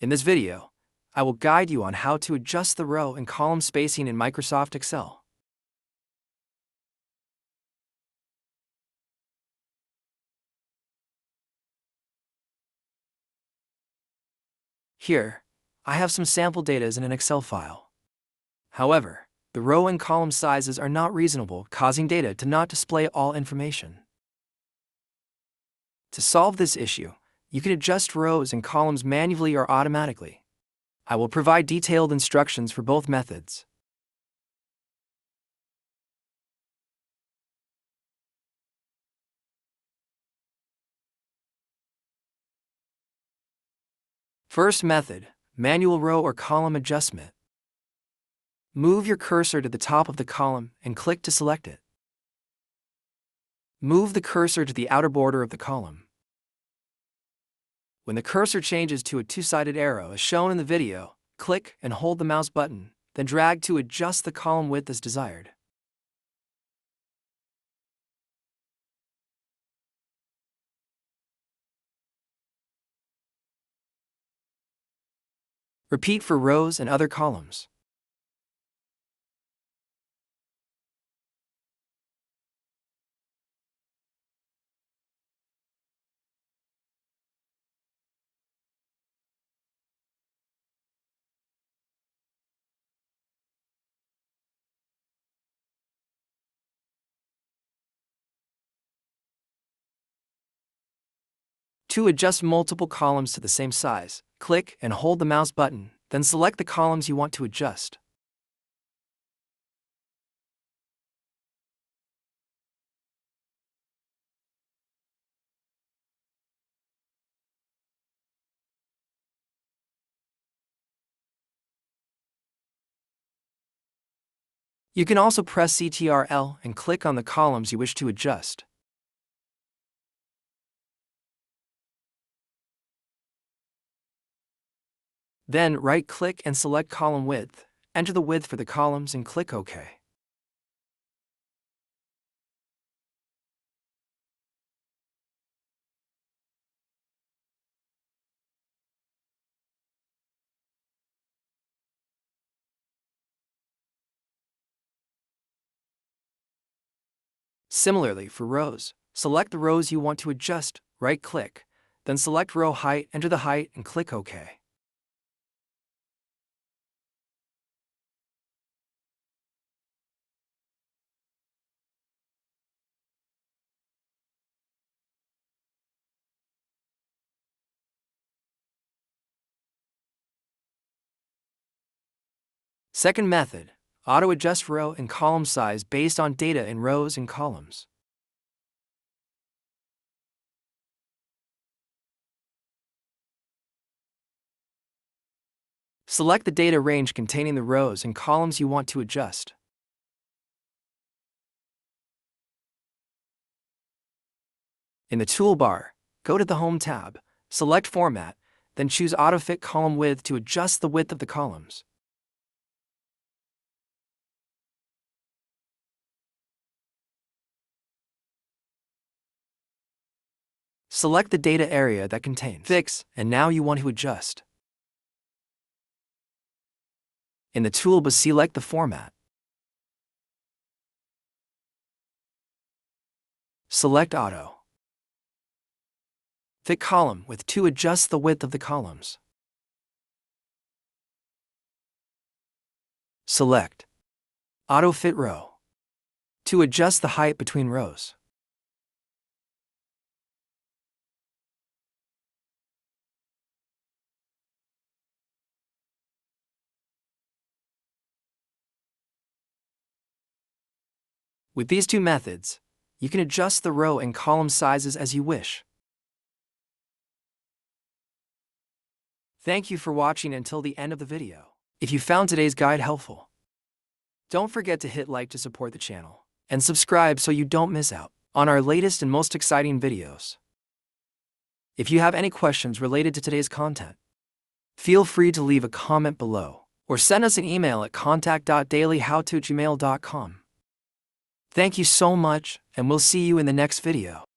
In this video, I will guide you on how to adjust the row and column spacing in Microsoft Excel. Here, I have some sample data in an Excel file. However, the row and column sizes are not reasonable, causing data to not display all information. To solve this issue, you can adjust rows and columns manually or automatically. I will provide detailed instructions for both methods. First method, manual row or column adjustment. Move your cursor to the top of the column and click to select it. Move the cursor to the outer border of the column. When the cursor changes to a two-sided arrow as shown in the video, click and hold the mouse button, then drag to adjust the column width as desired. Repeat for rows and other columns. To adjust multiple columns to the same size, click and hold the mouse button, then select the columns you want to adjust. You can also press Ctrl and click on the columns you wish to adjust. Then right-click and select column width, enter the width for the columns and click OK. Similarly, for rows, select the rows you want to adjust, right-click, then select row height, enter the height, and click OK. Second method, auto-adjust row and column size based on data in rows and columns. Select the data range containing the rows and columns you want to adjust. In the toolbar, go to the Home tab, select Format, then choose Auto-Fit Column Width to adjust the width of the columns. Select the data area that contains Fix, and now you want to adjust. In the toolbar, select the format. Select Auto. Fit Column Width to adjust the width of the columns. Select Auto Fit Row to adjust the height between rows. With these two methods, you can adjust the row and column sizes as you wish. Thank you for watching until the end of the video. If you found today's guide helpful, don't forget to hit like to support the channel and subscribe so you don't miss out on our latest and most exciting videos. If you have any questions related to today's content, feel free to leave a comment below or send us an email at contact.dailyhowto@gmail.com. Thank you so much, and we'll see you in the next video.